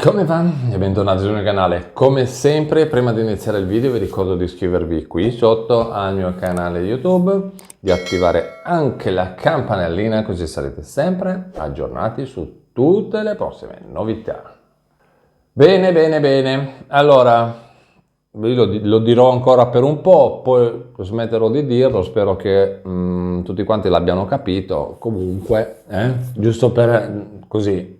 Come va? E bentornati sul mio canale. Come sempre, prima di iniziare il video vi ricordo di iscrivervi qui sotto al mio canale YouTube, di attivare anche la campanellina così sarete sempre aggiornati su tutte le prossime novità. Bene. Allora, lo dirò ancora per un po', poi smetterò di dirlo, spero che tutti quanti l'abbiano capito. Comunque, giusto per così.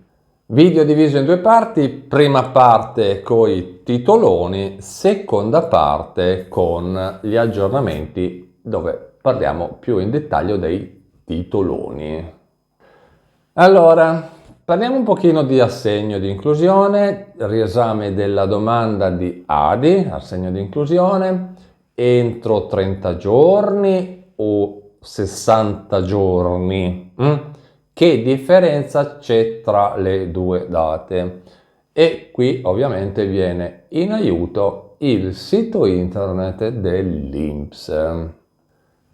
Video diviso in due parti, prima parte con i titoloni, seconda parte con gli aggiornamenti dove parliamo più in dettaglio dei titoloni. Allora, parliamo un pochino di assegno di inclusione, riesame della domanda di ADI, assegno di inclusione, entro 30 giorni o 60 giorni. Che differenza c'è tra le due date? E qui ovviamente viene in aiuto il sito internet dell'INPS.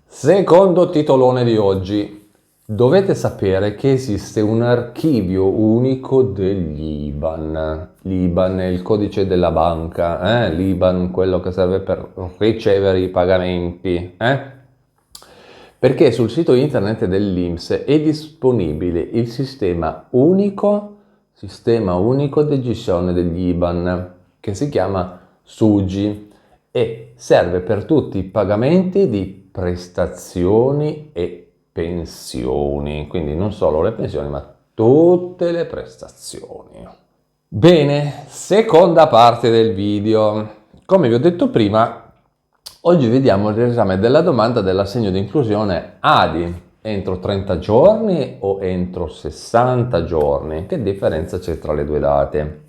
Secondo titolone di oggi, dovete sapere che esiste un archivio unico degli IBAN. L'IBAN è il codice della banca, l'IBAN quello che serve per ricevere i pagamenti, Perché sul sito internet dell'INPS è disponibile il sistema unico di gestione degli IBAN, che si chiama SUGI e serve per tutti i pagamenti di prestazioni e pensioni, quindi non solo le pensioni ma tutte le prestazioni. Bene, seconda parte del video. Come vi ho detto prima, oggi vediamo il riesame della domanda dell'assegno di inclusione ADI, entro 30 giorni o entro 60 giorni. Che differenza c'è tra le due date?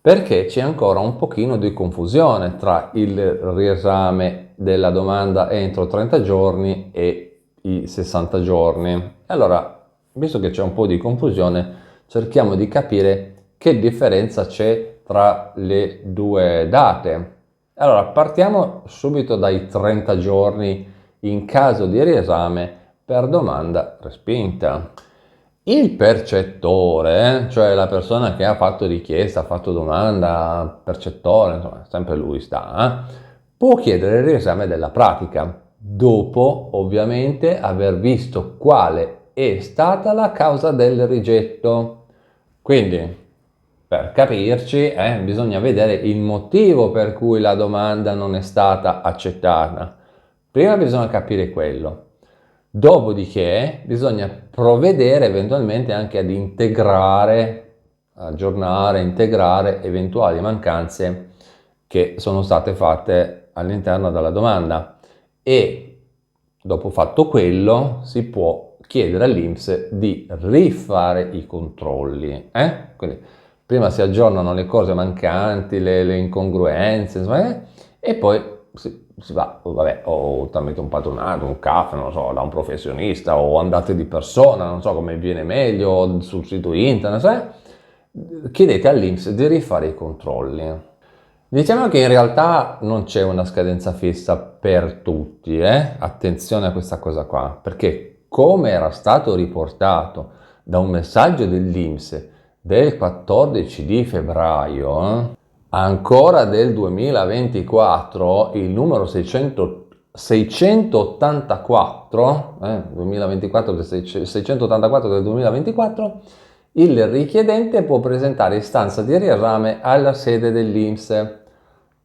Perché c'è ancora un pochino di confusione tra il riesame della domanda entro 30 giorni e i 60 giorni. Allora, visto che c'è un po' di confusione, cerchiamo di capire che differenza c'è tra le due date. Allora, partiamo subito dai 30 giorni in caso di riesame per domanda respinta. Il percettore, cioè la persona che ha fatto richiesta, ha fatto domanda, percettore, insomma, sempre lui sta, può chiedere il riesame della pratica, dopo ovviamente aver visto quale è stata la causa del rigetto. Quindi, per capirci, bisogna vedere il motivo per cui la domanda non è stata accettata. Prima bisogna capire quello. Dopodiché bisogna provvedere eventualmente anche ad integrare, aggiornare, integrare eventuali mancanze che sono state fatte all'interno della domanda e dopo fatto quello si può chiedere all'INPS di rifare i controlli. Quindi prima si aggiornano le cose mancanti, le incongruenze, insomma, e poi si va, vabbè, o tramite un patronato, un CAF, non so, da un professionista, o andate di persona, non so come viene meglio, sul sito internet, chiedete all'INPS di rifare i controlli. Diciamo che in realtà non c'è una scadenza fissa per tutti, attenzione a questa cosa qua, perché come era stato riportato da un messaggio dell'INPS del 14 di febbraio, ancora del 2024, il numero 684, 684 del 2024, il richiedente può presentare istanza di riesame alla sede dell'INPS,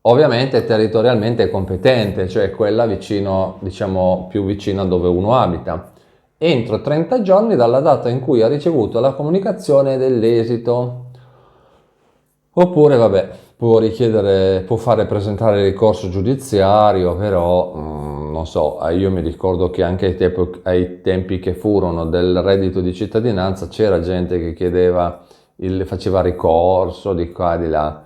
ovviamente territorialmente competente, cioè quella vicino, diciamo più vicina dove uno abita, entro 30 giorni dalla data in cui ha ricevuto la comunicazione dell'esito. Oppure, vabbè, può fare presentare ricorso giudiziario, però non so, io mi ricordo che anche ai tempi che furono del reddito di cittadinanza c'era gente che chiedeva, faceva ricorso di qua e di là.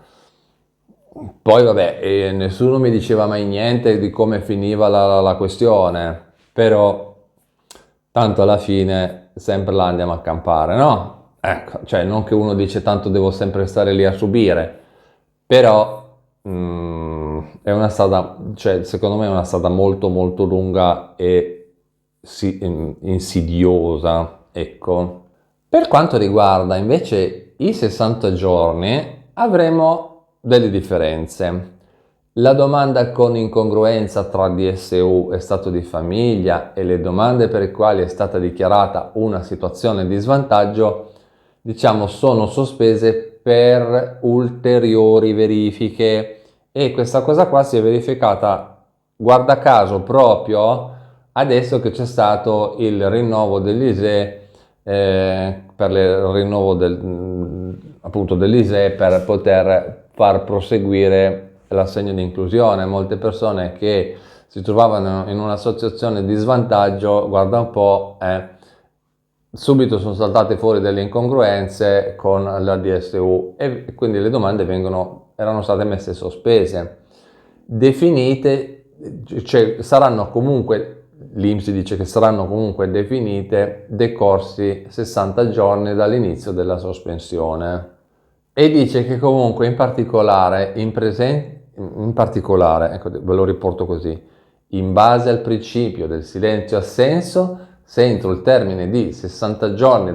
Poi vabbè, nessuno mi diceva mai niente di come finiva la questione, però tanto alla fine sempre là andiamo a campare, no? Ecco, cioè non che uno dice tanto devo sempre stare lì a subire, però è una strada, cioè secondo me è una strada molto molto lunga e insidiosa, ecco. Per quanto riguarda invece i 60 giorni, avremo delle differenze. La domanda con incongruenza tra DSU e stato di famiglia e le domande per le quali è stata dichiarata una situazione di svantaggio, diciamo, sono sospese per ulteriori verifiche, e questa cosa qua si è verificata, guarda caso, proprio adesso che c'è stato il rinnovo dell'ISEE, per il rinnovo appunto dell'ISEE, per poter far proseguire l'assegno di inclusione. Molte persone che si trovavano in una situazione di svantaggio, guarda un po', subito sono saltate fuori delle incongruenze con la DSU, e quindi le domande erano state messe sospese, definite, cioè saranno comunque, l'INPS dice che saranno comunque definite decorsi 60 giorni dall'inizio della sospensione, e dice che comunque in particolare, ecco, ve lo riporto così: in base al principio del silenzio assenso, se entro il termine di 60 giorni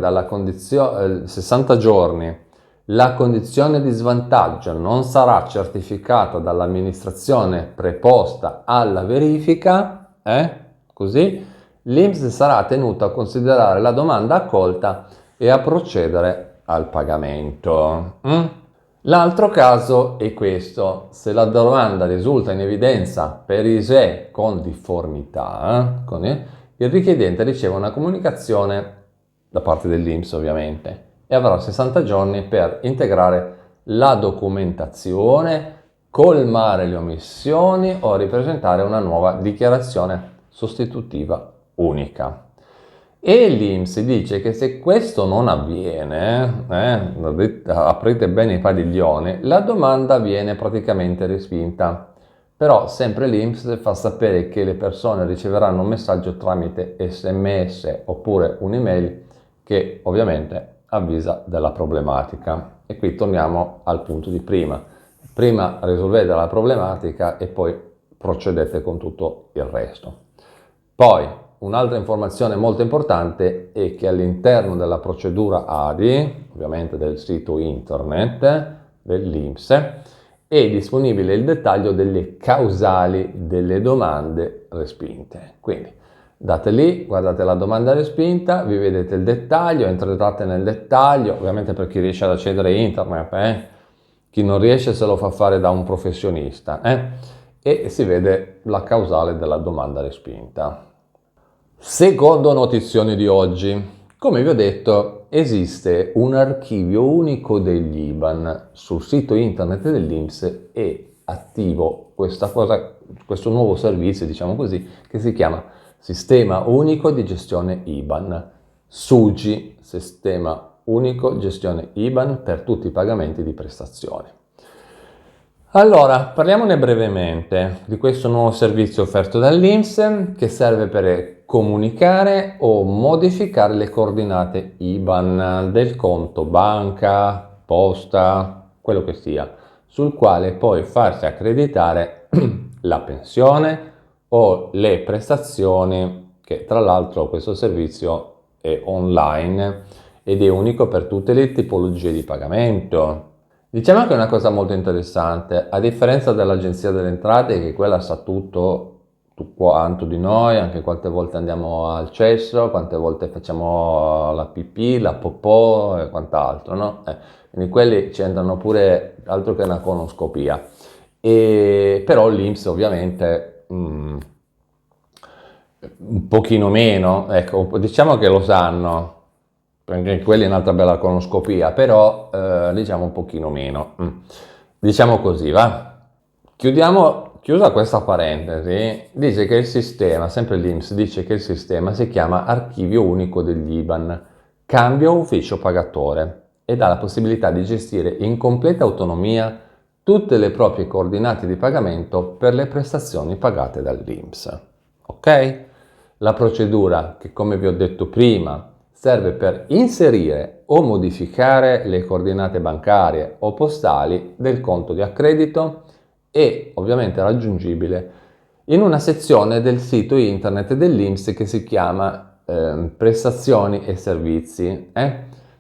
la condizione di svantaggio non sarà certificata dall'amministrazione preposta alla verifica, così, l'INPS sarà tenuto a considerare la domanda accolta e a procedere al pagamento. L'altro caso è questo: se la domanda risulta in evidenza per ISEE con difformità, il richiedente riceve una comunicazione da parte dell'INPS ovviamente, e avrà 60 giorni per integrare la documentazione, colmare le omissioni o ripresentare una nuova dichiarazione sostitutiva unica. E l'INPS dice che se questo non avviene, aprite bene i padiglioni, la domanda viene praticamente respinta. Però sempre l'INPS fa sapere che le persone riceveranno un messaggio tramite SMS oppure un'email che ovviamente avvisa della problematica. E qui torniamo al punto di prima. Prima risolvete la problematica e poi procedete con tutto il resto. Poi, un'altra informazione molto importante è che all'interno della procedura ADI, ovviamente del sito internet dell'INPS, è disponibile il dettaglio delle causali delle domande respinte. Quindi date lì, guardate la domanda respinta, vi vedete il dettaglio, entrate nel dettaglio, ovviamente per chi riesce ad accedere a internet, chi non riesce se lo fa fare da un professionista, e si vede la causale della domanda respinta. Secondo notizioni di oggi, come vi ho detto, esiste un archivio unico degli IBAN sul sito internet dell'INPS, è attivo questo nuovo servizio, diciamo così, che si chiama Sistema Unico di Gestione IBAN, SUGI, Sistema Unico Gestione IBAN per tutti i pagamenti di prestazioni. Allora, parliamone brevemente di questo nuovo servizio offerto dall'INPS, che serve per comunicare o modificare le coordinate IBAN del conto banca, posta, quello che sia, sul quale poi farsi accreditare la pensione o le prestazioni, che tra l'altro questo servizio è online ed è unico per tutte le tipologie di pagamento. Diciamo che è una cosa molto interessante, a differenza dell'Agenzia delle Entrate, che quella sa tutto quanto di noi, anche quante volte andiamo al cesso, quante volte facciamo la pipì, la popò e quant'altro, no? Quindi quelli ci entrano pure, altro che una conoscopia. Però l'INPS ovviamente un pochino meno, ecco, diciamo che lo sanno, perché quelli è un'altra bella conoscopia, però diciamo un pochino meno. Diciamo così, va. Chiusa questa parentesi, dice che il sistema, sempre l'INPS, dice che il sistema si chiama Archivio Unico degli IBAN, cambio ufficio pagatore, e dà la possibilità di gestire in completa autonomia tutte le proprie coordinate di pagamento per le prestazioni pagate dall'INPS. Ok? La procedura, che come vi ho detto prima, serve per inserire o modificare le coordinate bancarie o postali del conto di accredito, è ovviamente raggiungibile in una sezione del sito internet dell'INPS che si chiama Prestazioni e Servizi,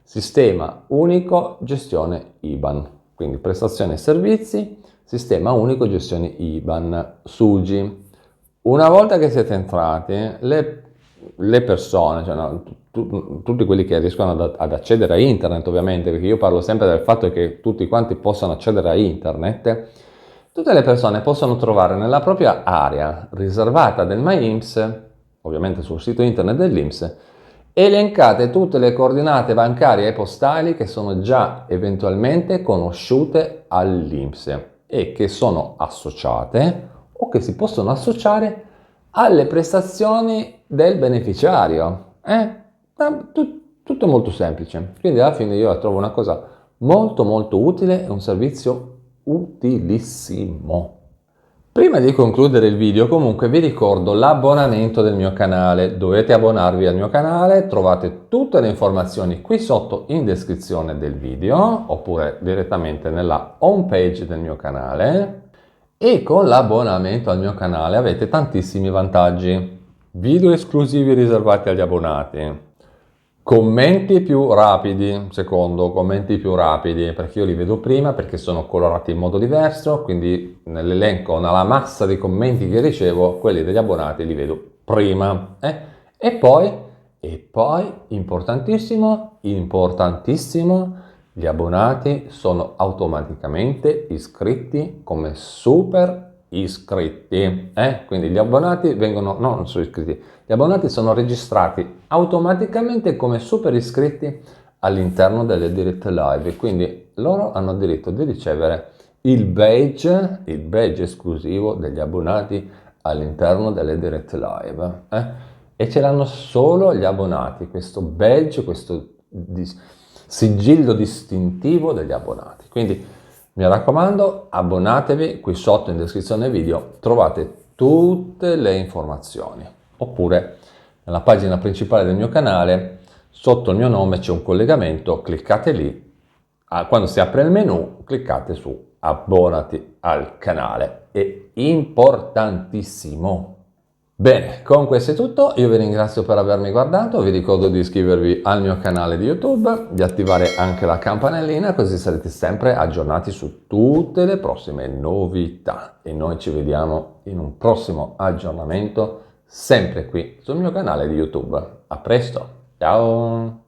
Sistema Unico Gestione IBAN. quindi prestazioni e servizi, sistema unico gestione IBAN, SUGI. Una volta che siete entrati, le persone, cioè tutti quelli che riescono ad accedere a internet, ovviamente, perché io parlo sempre del fatto che tutti quanti possano accedere a internet, tutte le persone possono trovare nella propria area riservata del MyINPS, ovviamente sul sito internet dell'INPS, elencate tutte le coordinate bancarie e postali che sono già eventualmente conosciute all'INPS e che sono associate o che si possono associare alle prestazioni del beneficiario. Tutto molto semplice. Quindi alla fine io la trovo una cosa molto molto utile e un servizio utilissimo. Prima di concludere il video comunque vi ricordo l'abbonamento del mio canale. Dovete abbonarvi al mio canale, trovate tutte le informazioni qui sotto in descrizione del video oppure direttamente nella home page del mio canale. E con l'abbonamento al mio canale avete tantissimi vantaggi. Video esclusivi riservati agli abbonati. Commenti più rapidi, commenti più rapidi, perché io li vedo prima, perché sono colorati in modo diverso, quindi nell'elenco, nella massa di commenti che ricevo, quelli degli abbonati li vedo prima. E poi, importantissimo, gli abbonati sono automaticamente iscritti come super iscritti, quindi gli abbonati non sono iscritti, gli abbonati sono registrati automaticamente come super iscritti all'interno delle dirette live, quindi loro hanno diritto di ricevere il badge esclusivo degli abbonati all'interno delle dirette live, e ce l'hanno solo gli abbonati, questo badge, questo sigillo distintivo degli abbonati. Quindi mi raccomando, abbonatevi, qui sotto in descrizione video trovate tutte le informazioni. Oppure nella pagina principale del mio canale, sotto il mio nome c'è un collegamento, cliccate lì, quando si apre il menu cliccate su abbonati al canale, è importantissimo. Bene, con questo è tutto, io vi ringrazio per avermi guardato, vi ricordo di iscrivervi al mio canale di YouTube, di attivare anche la campanellina così sarete sempre aggiornati su tutte le prossime novità e noi ci vediamo in un prossimo aggiornamento sempre qui sul mio canale di YouTube. A presto, ciao!